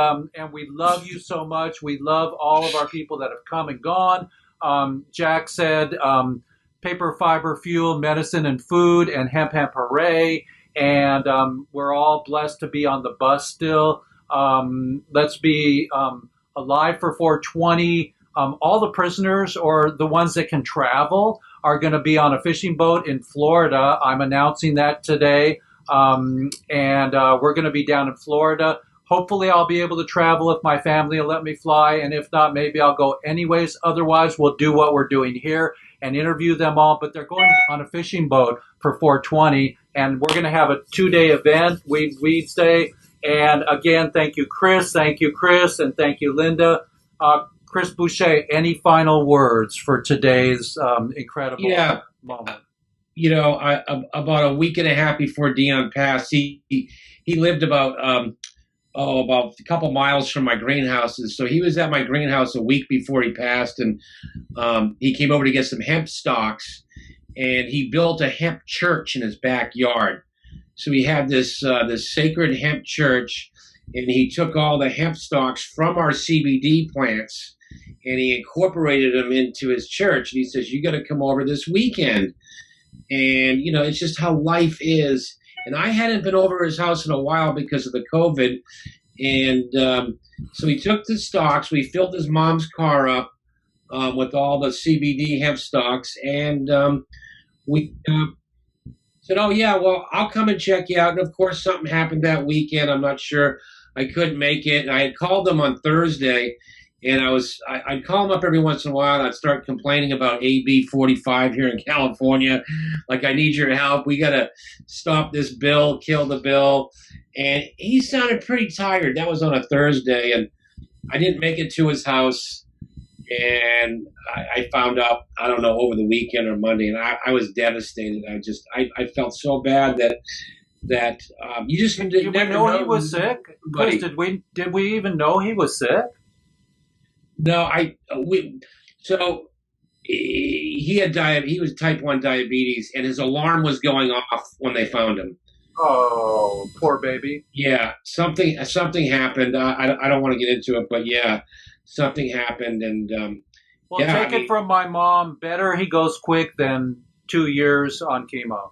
we love you so much. We love all of our people that have come and gone. Jack said paper, fiber, fuel, medicine, and food, and hemp, hooray. And we're all blessed to be on the bus still. Let's be alive for 420. All the prisoners, or the ones that can travel, are going to be on a fishing boat in Florida. I'm announcing that today. And we're going to be down in Florida. Hopefully I'll be able to travel if my family will let me fly. And if not, maybe I'll go anyways. Otherwise, we'll do what we're doing here and interview them all. But they're going on a fishing boat for 420. And we're going to have a 2-day event, Weed Day. And again, thank you, Chris, and thank you, Linda. Chris Boucher, any final words for today's incredible moment? About a week and a half before Dion passed, he lived about a couple miles from my greenhouses. So he was at my greenhouse a week before he passed, and he came over to get some hemp stalks, and he built a hemp church in his backyard. So he had this sacred hemp church, and he took all the hemp stalks from our CBD plants, and he incorporated them into his church. And he says, "You got to come over this weekend." And it's just how life is. And I hadn't been over his house in a while because of the COVID, and so he took the stalks. We filled his mom's car up with all the CBD hemp stalks, and we said, "Oh yeah, well, I'll come and check you out." And of course, something happened that weekend. I'm not sure I couldn't make it. And I had called them on Thursday, and I'd call them up every once in a while, and I'd start complaining about AB 45 here in California. Like, I need your help. We got to stop this bill, kill the bill. And he sounded pretty tired. That was on a Thursday, and I didn't make it to his house. And I found out, I don't know, over the weekend or Monday, and I was devastated. I felt so bad that you just did we know he was sick? Chris, did we even know he was sick? No, so he had he was type 1 diabetes, and his alarm was going off when they found him. Oh, poor baby. Yeah, something happened. I don't want to get into it, but yeah, something happened, and well, yeah, take it from my mom. Better he goes quick than 2 years on chemo.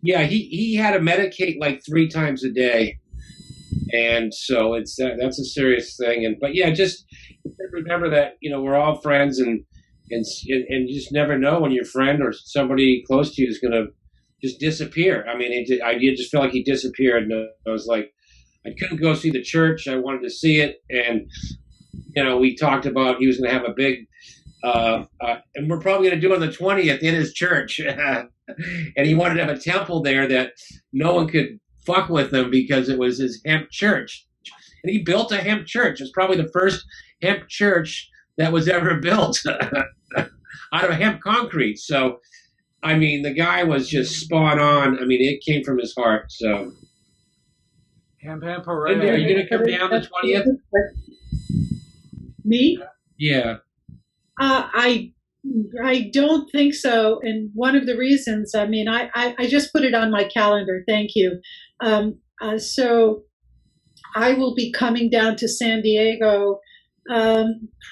Yeah, he had to medicate like 3 times a day, and so that's a serious thing. But yeah, just remember that we're all friends, and you just never know when your friend or somebody close to you is going to just disappear. I mean, I just felt like he disappeared, and I was like, I couldn't go see the church. I wanted to see it, and we talked about he was going to have a big, and we're probably going to do it on the 20th in his church, and he wanted to have a temple there that no one could fuck with him because it was his hemp church, and he built a hemp church. It's probably the first hemp church that was ever built out of hemp concrete. So, I mean, the guy was just spot on. I mean, it came from his heart. So, hemp parade. Are you going to come down the 20th? Me? Yeah. I don't think so. And one of the reasons, I mean, I just put it on my calendar. Thank you. So I will be coming down to San Diego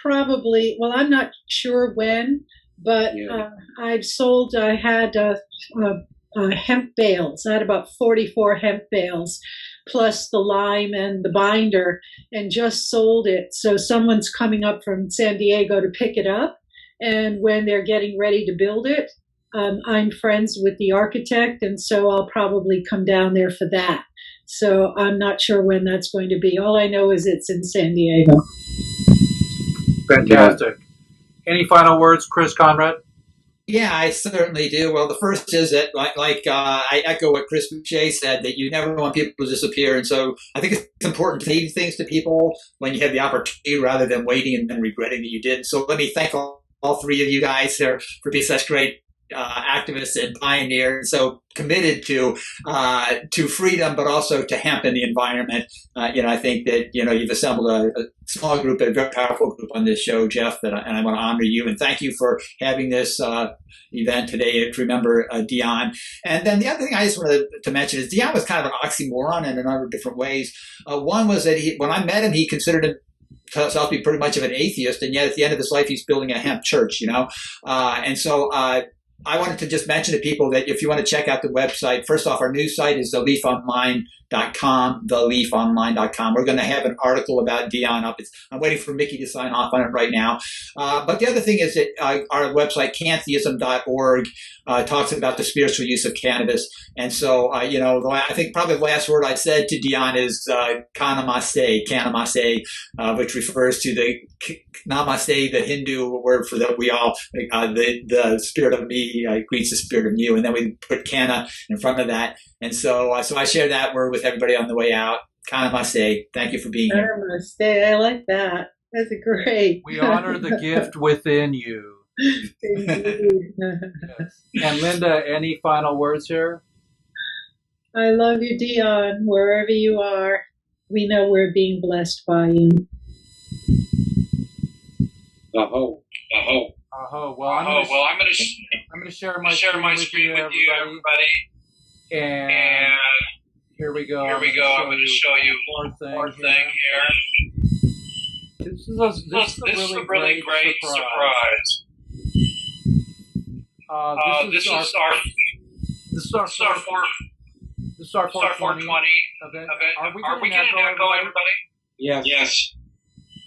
probably, well, I'm not sure when, but I had hemp bales. I had about 44 hemp bales plus the lime and the binder, and just sold it. So someone's coming up from San Diego to pick it up. And when they're getting ready to build it, I'm friends with the architect, and so I'll probably come down there for that. So I'm not sure when that's going to be. All I know is it's in San Diego. Fantastic. Yeah. Any final words, Chris Conrad? Yeah, I certainly do. Well, the first is that, I echo what Chris Boucher said, that you never want people to disappear. And so I think it's important to say things to people when you have the opportunity rather than waiting and then regretting that you did. So let me thank all 3 of you guys for being such great activists and pioneers, so committed to freedom, but also to hemp in the environment. I think that you've assembled a small group, a very powerful group on this show, Jeff. And I want to honor you and thank you for having this event today to remember Dion. And then the other thing I just wanted to mention is Dion was kind of an oxymoron in a number of different ways. One was that when I met him, he considered himself to be pretty much of an atheist, and yet at the end of his life, he's building a hemp church. And so. I wanted to just mention to people that if you want to check out the website, first off, our news site is theleafonline.com, theleafonline.com. We're going to have an article about Dion up. I'm waiting for Mickey to sign off on it right now. But the other thing is that our website, cantheism.org, talks about the spiritual use of cannabis. And so, I think probably the last word I said to Dion is kanamaste, which refers to the namaste, the Hindu word for that we all, the spirit of me greets the spirit of you. And then we put kana in front of that. And so I share that word with everybody on the way out. Kanamaste. Thank you for being here. Namaste. I like that. That's great. We honor the gift within you. Yes. And Linda, any final words here? I love you, Dion, wherever you are. We know we're being blessed by you. Well, I'm going to share my screen with you, everybody. And here we go. I'm going to show you one more thing here. This is a really great surprise. This is our 420 event. Are we getting an echo, everybody? Yes.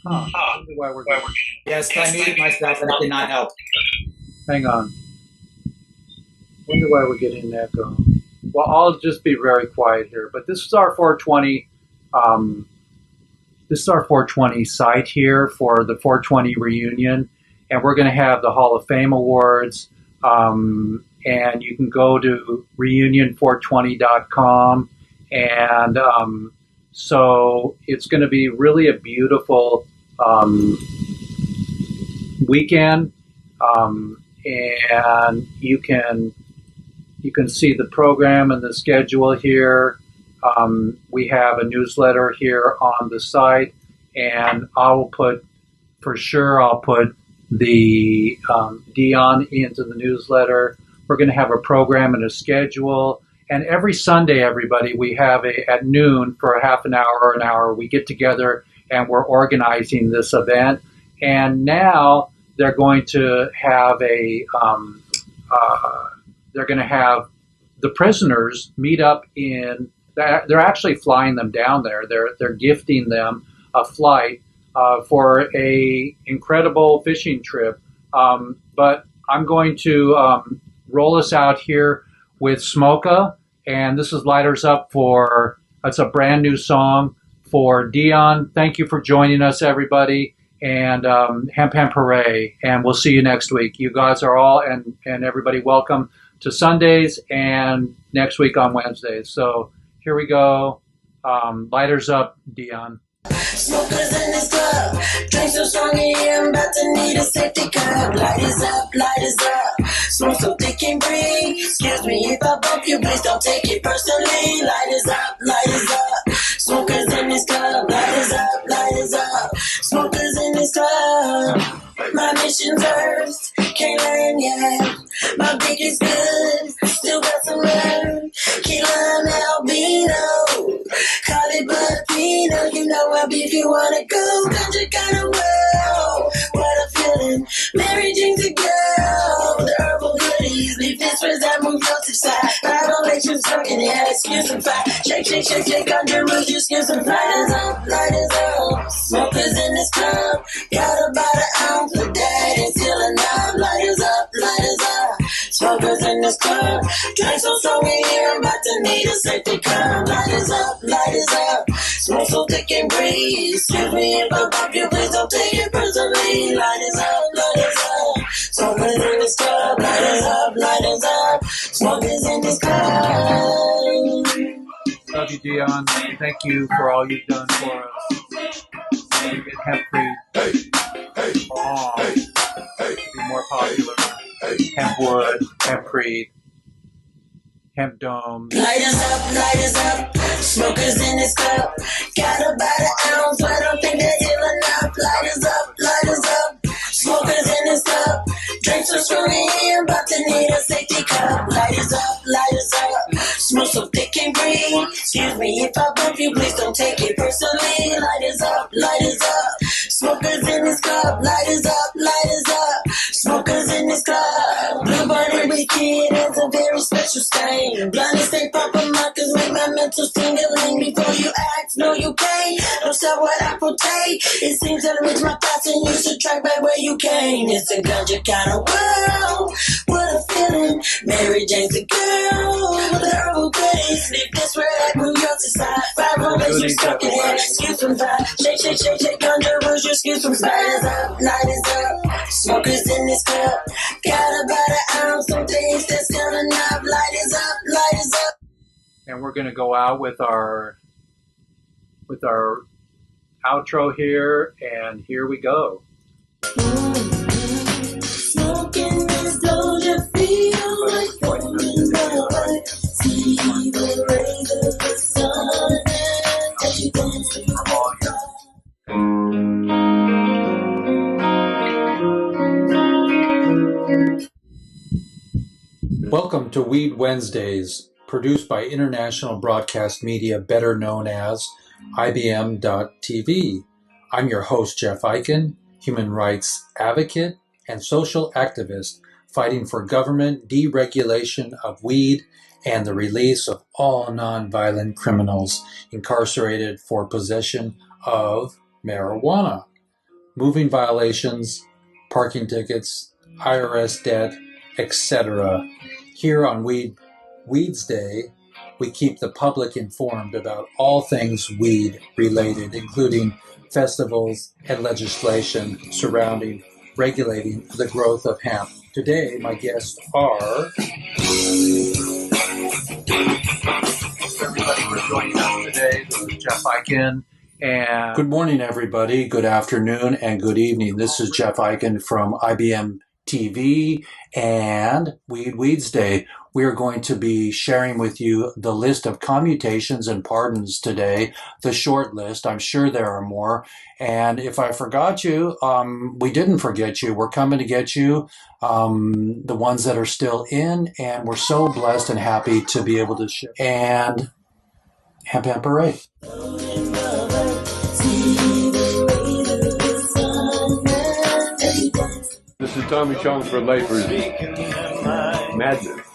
Why we're getting Yes, I muted myself and it did not help. Hang on. Wonder why we're getting an echo. Well, I'll just be very quiet here. But this is our 420 this is our 420 site here for the 420 reunion, and we're going to have the Hall of Fame Awards. And you can go to reunion420.com, and so it's going to be really a beautiful weekend, and you can see the program and the schedule here. We have a newsletter here on the site, and I'll put the Dion into the newsletter. We're going to have a program and a schedule. And every Sunday, everybody, we have at noon for a half an hour or an hour, we get together and we're organizing this event. And now they're going to have they're going to have the prisoners meet up they're actually flying them down there. They're gifting them a flight for a incredible fishing trip. But I'm going to roll us out here with Smoka, and this is Lighters Up it's a brand new song for Dion. Thank you for joining us, everybody, and Hemp Hemp Hooray, and we'll see you next week. You guys are all, and everybody, welcome to Sundays and next week on Wednesdays. So here we go. Lighters Up, Dion. Smokers in this club, drink so strong I'm about to need a safety cup. Light is up, smoke so thick and breathe. Excuse me if I bump you, please don't take it personally. Light is up, smokers in this club. Light is up, smokers in this club. My mission's first, can't learn yet. My beat is good, still got some love. Key lime albino, call it blood pino. You know I'll be if you wanna go. Country kind of world, what a feeling. Mary Jane's a girl, the herbal goodies. Leave this where's that move out to side. Violations fucking yeah, excuse some fight. Shake on your roof, excuse some lighters up. Smokers in this club, got about an ounce of that and still enough. Lighters up. Smokers in this club, drink so strong in here, I'm about to need a safety cup. Lighters up, smoke so thick and breathe. Excuse me if I bump you, please don't take it personally. Lighters up, smokers in this club. Lighters up, smokers in this club. Love you, Dion. Thank you for all you've done for us. Get hemp-free. Be more popular. Hempwood, hemp-free, hemp dome. Lighters up, smokers in this cup. Got about an ounce, but I don't think they're ill enough. Lighters up, smokers in this cup. Drink so strong I'm about to need a safety cup. Lighters up, smoke so thick and breathe. Excuse me if I bump you, please don't take it personally. Lighters up, smokers in this cup. Lighters up, smokers in this club. Blue body wicked is a very special stain. Blinded state proper markers make my mental tingling. Before you act, no you can't. Don't sell what I portray. It seems that I reach my thoughts and you should track back where you came. It's a ganja kind of world. What a feeling. Mary Jane's a girl with the herbal goodies. Leave this where I grew your society. Five relations stuck in here. Excuse from five. Shake on your roots. Excuse from lighters up. Smokers in this cup. Got about an ounce. Some things that's still enough. Lighters up. And we're going to go out with our outro here, and here we go. Smoking this doja feel like golden light. See the rays of the sun as you dance through the Welcome to Weed Wednesdays, produced by International Broadcast Media, better known as IBM.TV. I'm your host, Jeff Eichen, human rights advocate and social activist fighting for government deregulation of weed and the release of all nonviolent criminals incarcerated for possession of marijuana, moving violations, parking tickets, IRS debt, etc. Here on Weeds Day, we keep the public informed about all things weed related, including festivals and legislation surrounding regulating the growth of hemp. Today, my guests are... Everybody for joining us today. This is Jeff Eichen. And good morning, everybody. Good afternoon and good evening. This is Jeff Eichen from IBM TV and Weeds Day. We are going to be sharing with you the list of commutations and pardons today, the short list. I'm sure there are more. And if I forgot you, we didn't forget you. We're coming to get you, the ones that are still in. And we're so blessed and happy to be able to share. And Hemp Hemp Hooray. This is Tommy Chong for Lifers Madness.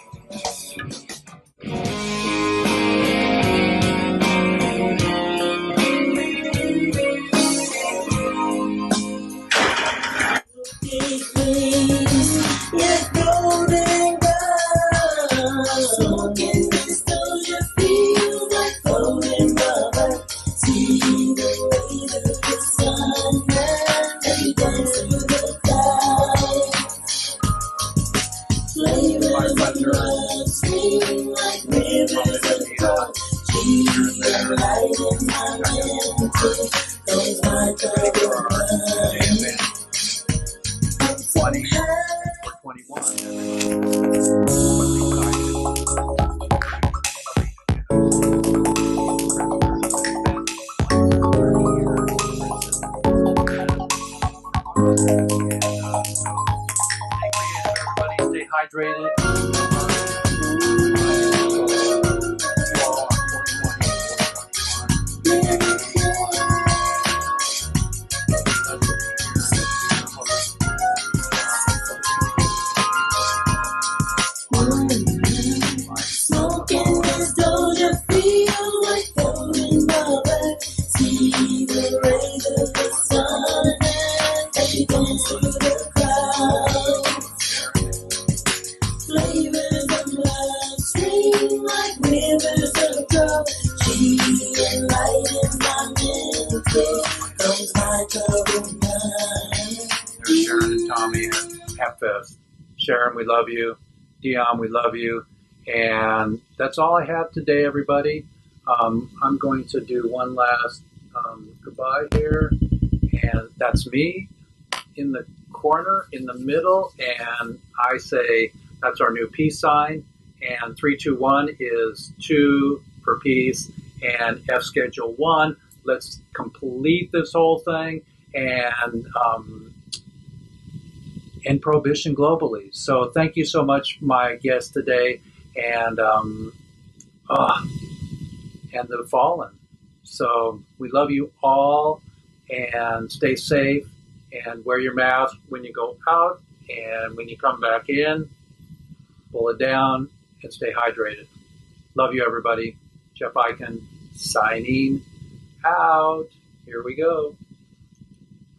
Hydrated. Sharon and Tommy at Hemp Fest. Sharon, we love you. Dion, we love you. And that's all I have today, everybody. I'm going to do one last goodbye here. And that's me in the corner, in the middle. And I say that's our new peace sign. And 3, 2, 1 is 2 for peace. And F schedule 1. Let's complete this whole thing and end prohibition globally. So thank you so much, my guest today, and the fallen. So we love you all, and stay safe, and wear your mask when you go out, and when you come back in, pull it down, and stay hydrated. Love you, everybody. Jeff Eichen signing out. Here we go.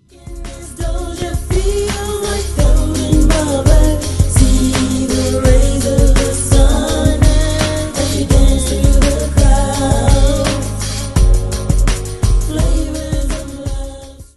Don't you feel like going, Bubba?